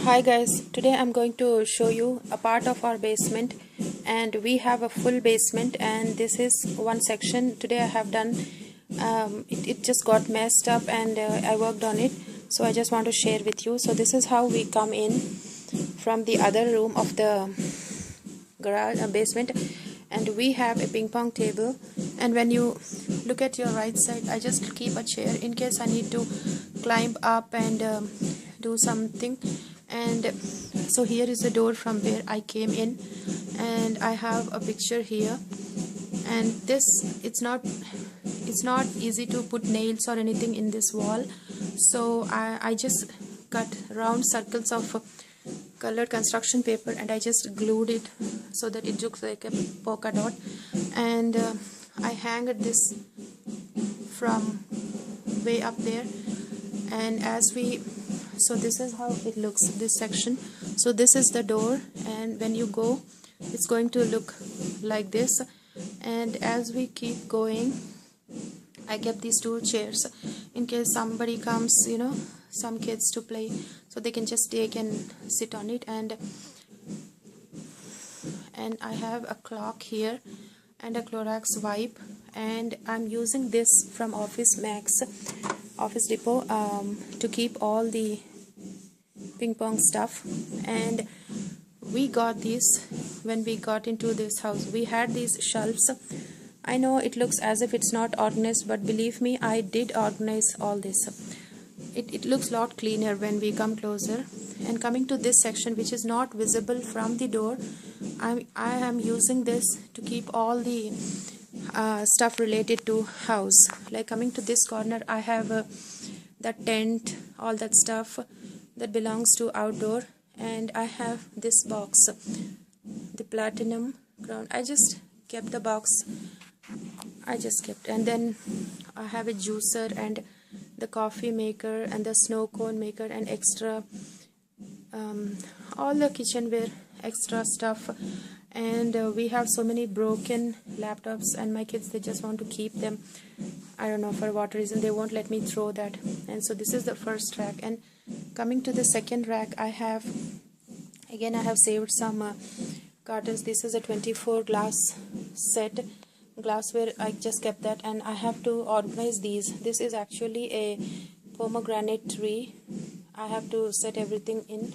Hi guys, today I'm going to show you a part of our basement, and we have a full basement, and this is one section. Today I have done it just got messed up, and I worked on it, so I just want to share with you. So this is how we come in from the other room of the garage basement, and we have a ping pong table. And when you look at your right side, I just keep a chair in case I need to climb up and do something. And so here is the door from where I came in, and I have a picture here. And this, it's not easy to put nails or anything in this wall, so I just cut round circles of colored construction paper, and I just glued it so that it looks like a polka dot. And I hanged this from way up there, and so this is how it looks, this section. So this is the door, and when you go, it's going to look like this. And as we keep going, I kept these two chairs in case somebody comes, some kids to play, so they can just take and sit on it. And I have a clock here and a Clorox wipe, and I'm using this from Office Depot to keep all the ping pong stuff. And we got these when we got into this house. We had these shelves. I know it looks as if it's not organized, but believe me, I did organize all this. It looks a lot cleaner when we come closer. And coming to this section, which is not visible from the door, I am using this to keep all the stuff related to house. Like coming to this corner, I have the tent, all that stuff that belongs to outdoor. And I have this box, the platinum crown. I just kept the box. And then I have a juicer and the coffee maker and the snow cone maker and extra all the kitchenware, extra stuff. And we have so many broken laptops, and my kids, they just want to keep them. I don't know for what reason they won't let me throw that. And so this is the first rack. And coming to the second rack, I have saved some cartons. This is a 24 glass set glassware. I just kept that, and I have to organize these. This is actually a pomegranate tree. I have to set everything in.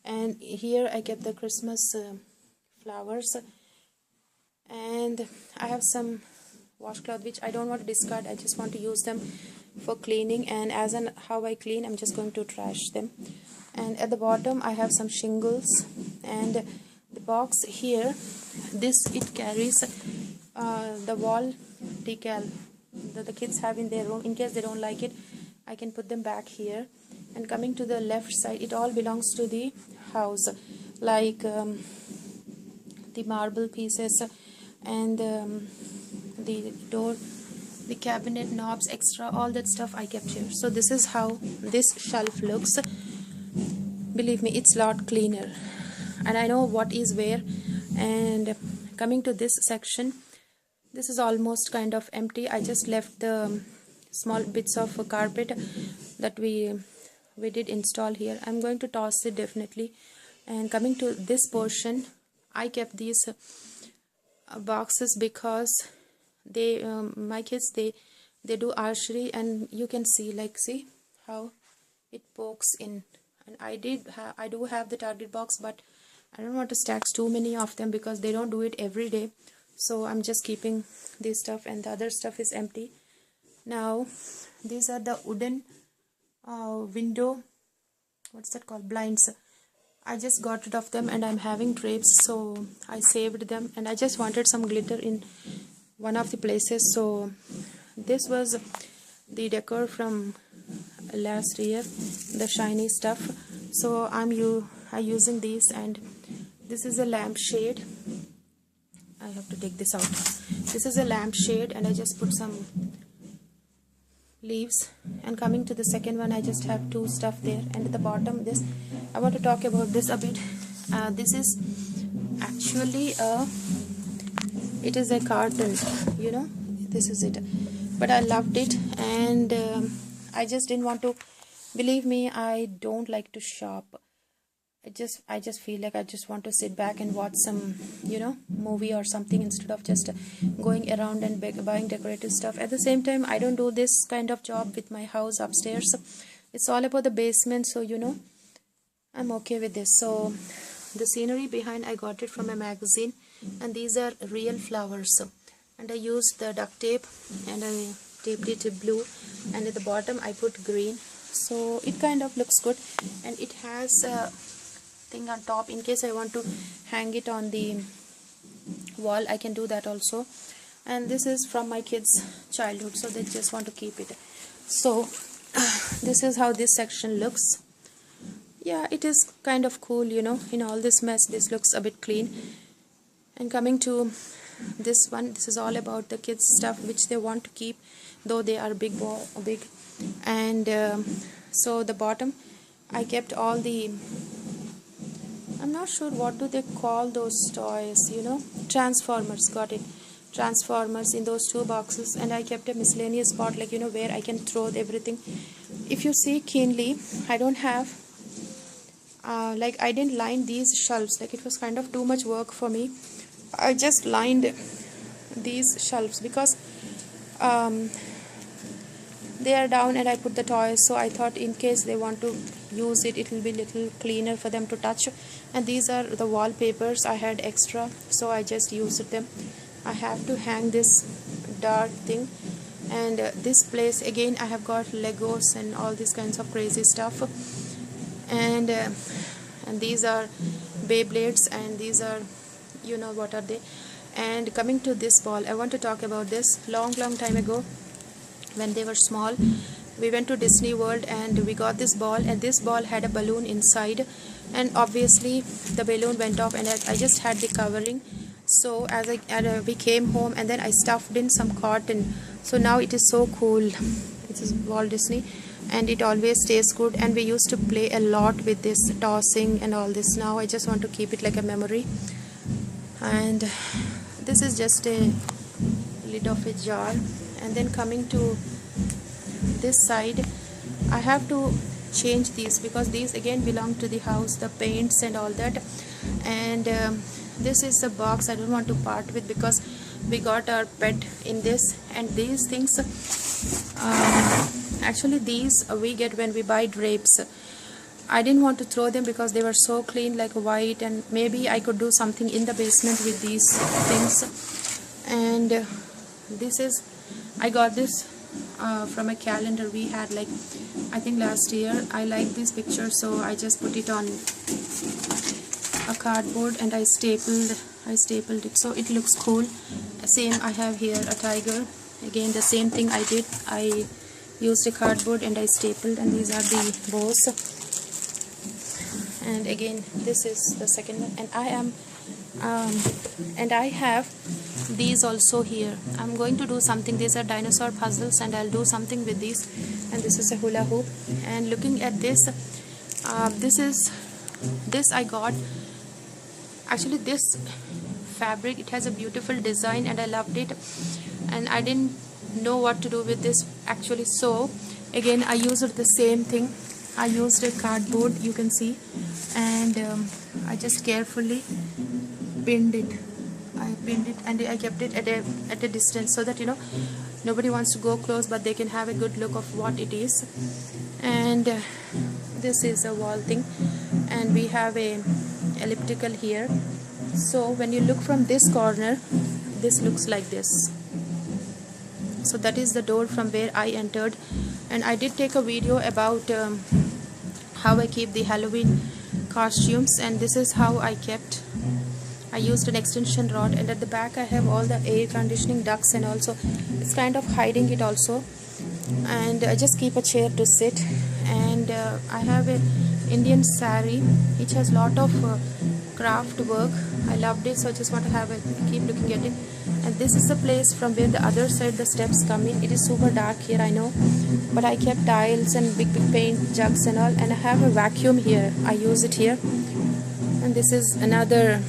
And here I kept the Christmas flowers, and I have some washcloth which I don't want to discard. I just want to use them for cleaning, and how I clean, I'm just going to trash them. And at the bottom I have some shingles, and the box here, it carries the wall decal that the kids have in their room. In case they don't like it, I can put them back here. And coming to the left side, it all belongs to the house, like the marble pieces and the door, the cabinet knobs, extra, all that stuff I kept here. So this is how this shelf looks. Believe me, it's a lot cleaner, and I know what is where. And coming to this section, this is almost kind of empty. I just left the small bits of carpet that we did install here. I'm going to toss it definitely. And coming to this portion, I kept these boxes because my kids, they do archery, and you can see how it pokes in. And I do have the target box, but I don't want to stack too many of them because they don't do it every day. So I'm just keeping this stuff, and the other stuff is empty. Now these are the wooden window, what's that called, blinds. I just got rid of them, and I'm having drapes, so I saved them. And I just wanted some glitter in one of the places, so this was the decor from last year, the shiny stuff. So I'm using these. And this is a lampshade. I have to take this out. This is a lampshade, and I just put some leaves. And coming to the second one, I just have two stuff there. And at the bottom, this, I want to talk about this a bit. This is actually it is a carton, this is it, but I loved it. And I just didn't want to, believe me, I don't like to shop. I just feel like I just want to sit back and watch some, you know, movie or something instead of just going around and buying decorative stuff. At the same time, I don't do this kind of job with my house upstairs. It's all about the basement, so you know, I'm okay with this. So the scenery behind, I got it from a magazine, and these are real flowers. And I used the duct tape and I taped it blue, and at the bottom I put green, so it kind of looks good. And it has a thing on top in case I want to hang it on the wall, I can do that also. And this is from my kids' childhood, so they just want to keep it. So this is how this section looks. Yeah, it is kind of cool, you know, in all this mess this looks a bit clean. And coming to this one, this is all about the kids stuff which they want to keep, though they are big. And so the bottom I kept all the, I'm not sure what do they call those toys, you know, transformers. Got it, transformers in those two boxes. And I kept a miscellaneous spot, like, you know, where I can throw everything. If you see keenly, I don't have like, I didn't line these shelves, like it was kind of too much work for me. I just lined these shelves because they are down and I put the toys, so I thought in case they want to use it, it will be little cleaner for them to touch. And these are the wallpapers I had extra, so I just used them. I have to hang this dark thing. And this place again, I have got Legos and all these kinds of crazy stuff. And these are Beyblades, and these are, you know, what are they. And coming to this ball, I want to talk about this. Long time ago, when they were small, we went to Disney World and we got this ball, and this ball had a balloon inside, and obviously the balloon went off, and I just had the covering. So we came home, and then I stuffed in some cotton, so now it is so cool. It is Walt Disney, and it always stays good. And we used to play a lot with this tossing and all this. Now I just want to keep it like a memory. And this is just a lid of a jar. And then coming to this side, I have to change these because these again belong to the house, the paints and all that. And this is the box I don't want to part with because we got our pet in this. And these things, actually these we get when we buy drapes. I didn't want to throw them because they were so clean, like white, and maybe I could do something in the basement with these things. And this is, I got this from a calendar we had, like I think last year. I like this picture, so I just put it on a cardboard and I stapled it, so it looks cool. Same, I have here a tiger. Again the same thing I did. I used a cardboard and I stapled, and these are the bows. And again this is the second one, and I have these also here. I'm going to do something. These are dinosaur puzzles, and I'll do something with these. And this is a hula hoop. And looking at this, this I got, actually this fabric, it has a beautiful design and I loved it, and I didn't know what to do with this actually. So again I used the same thing. I used a cardboard, you can see, and I just carefully pinned it. I pinned it and I kept it at a distance, so that, you know, nobody wants to go close, but they can have a good look of what it is. And this is a wall thing, and we have a elliptical here. So when you look from this corner, this looks like this. So that is the door from where I entered. And I did take a video about how I keep the Halloween costumes, and this is how I kept. I used an extension rod, and at the back I have all the air conditioning ducts, and also it's kind of hiding it also. And I just keep a chair to sit. And I have an Indian sari which has lot of craft work. I loved it, so I just want to have it, keep looking at it. And this is the place from where the other side the steps come in. It is super dark here, I know, but I kept tiles and big paint jugs and all. And I have a vacuum here, I use it here. And this is another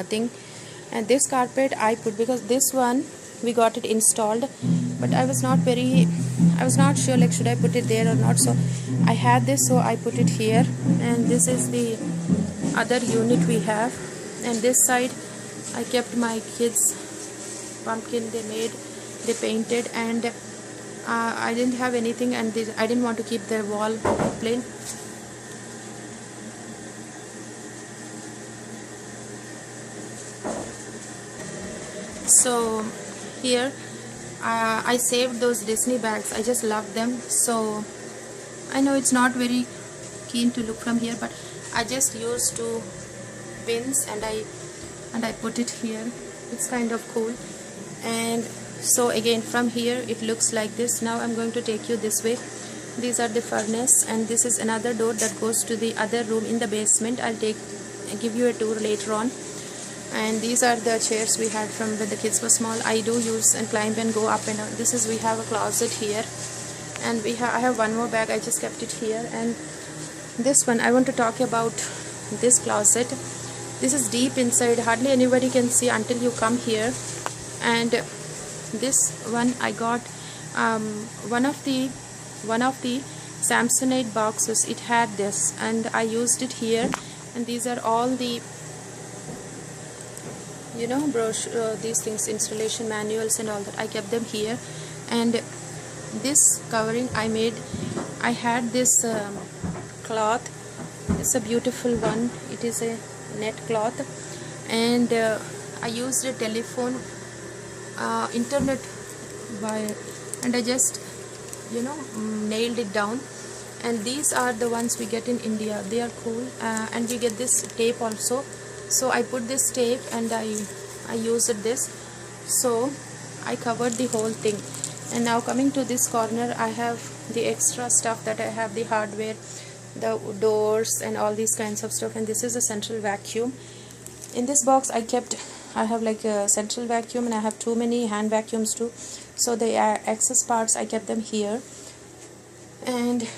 thing. And this carpet I put, because this one we got it installed, but I was not sure like should I put it there or not. So I had this, so I put it here. And this is the other unit we have. And this side I kept my kids pumpkin they painted. And I didn't have anything, and I didn't want to keep the wall plain. So here I saved those Disney bags. I just love them. So I know it's not very keen to look from here, but I just used two pins and I put it here. It's kind of cool. And so again from here it looks like this. Now I'm going to take you this way. These are the furnace, and this is another door that goes to the other room in the basement. I'll give you a tour later on. And these are the chairs we had from when the kids were small. I do use and climb and go up and down. We have a closet here, and I have one more bag. I just kept it here. And this one, I want to talk about this closet. This is deep inside, hardly anybody can see until you come here. And this one I got one of the Samsonite boxes. It had this, and I used it here. And these are all the brochure, these things, installation manuals and all that. I kept them here. And this covering I had this cloth. It's a beautiful one. It is a net cloth. And I used a telephone internet wire, and I just nailed it down. And these are the ones we get in India. They are cool. And we get this tape also. So I put this tape and I used this. So I covered the whole thing. And now coming to this corner, I have the extra stuff that I have, the hardware, the doors and all these kinds of stuff. And this is a central vacuum. In this box I have like a central vacuum, and I have too many hand vacuums too. So the excess parts I kept them here. And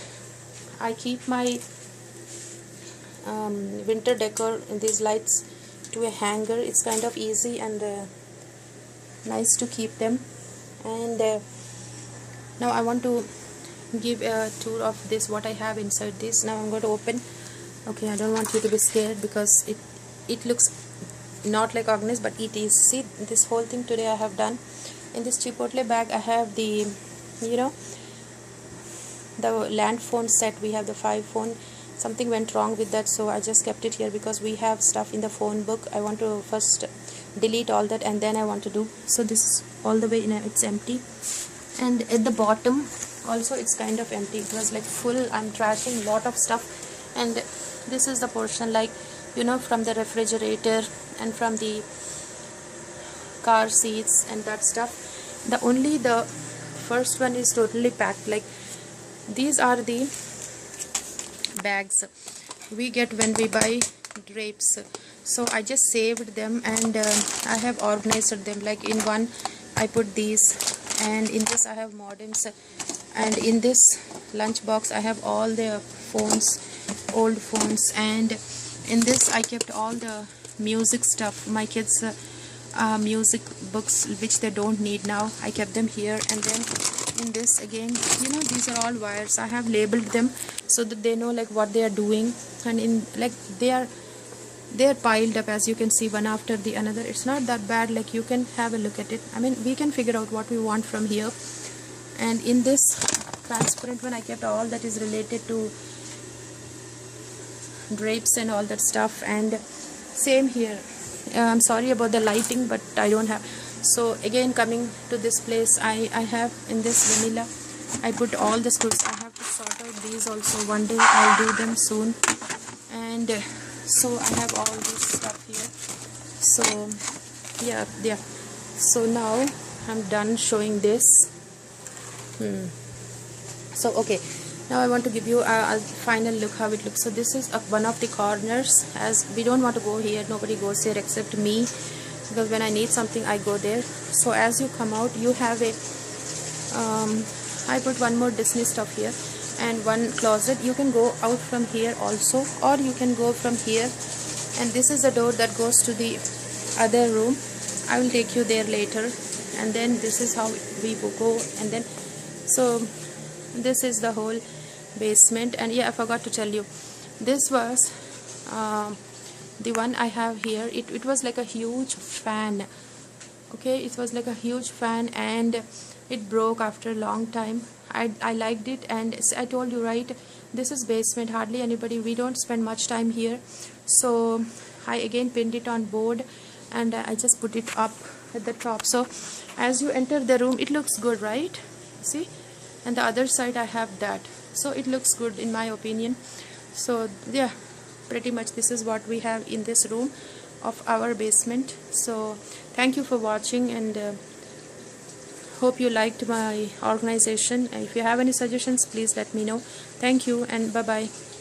I keep my winter decor in these lights to a hanger. It's kind of easy and nice to keep them. And now I want to give a tour of this, what I have inside this. Now I'm going to open. Okay, I don't want you to be scared because it looks not like organized, but it is. See, this whole thing today I have done. In this Chipotle bag I have the the land phone set. We have the 5 phone. Something went wrong with that, so I just kept it here because we have stuff in the phone book. I want to first delete all that and then I want to do. So this is all the way it's empty. And at the bottom also it's kind of empty. It was like full. I'm trashing lot of stuff. And this is the portion, like from the refrigerator and from the car seats and that stuff. The first one is totally packed. Like these are the bags we get when we buy drapes. So I just saved them, and I have organized them. Like in one I put these, and in this I have modems, and in this lunch box I have all the phones, old phones. And in this I kept all the music stuff, my kids music books which they don't need now. I kept them here. And then in this again, these are all wires. I have labeled them so that they know like what they are doing. And in like they are piled up, as you can see, one after the another. It's not that bad. Like you can have a look at it. I mean, we can figure out what we want from here. And in this transparent one I kept all that is related to drapes and all that stuff. And same here. I'm sorry about the lighting, but I don't have. So again, coming to this place, I have in this vanilla I put all the screws. I have to sort out these also. One day I'll do them soon. And so I have all this stuff here. So yeah. So now I'm done showing this. So okay, now I want to give you a final look how it looks. So this is one of the corners, as we don't want to go here. Nobody goes here except me, because when I need something I go there. So as you come out, you have a I put one more Disney stuff here and one closet. You can go out from here also, or you can go from here. And this is the door that goes to the other room. I will take you there later. and then this is how we will go. And then so this is the whole basement. And yeah, I forgot to tell you, this was the one I have here. It was like a huge fan. Okay, it was like a huge fan, and it broke after a long time. I liked it, and I told you, right, this is basement, hardly anybody, we don't spend much time here. So I again pinned it on board, and I just put it up at the top. So as you enter the room, it looks good, right? See, and the other side I have that, so it looks good in my opinion. So yeah, pretty much this is what we have in this room of our basement. So thank you for watching, and hope you liked my organization. If you have any suggestions, please let me know. Thank you, and bye bye.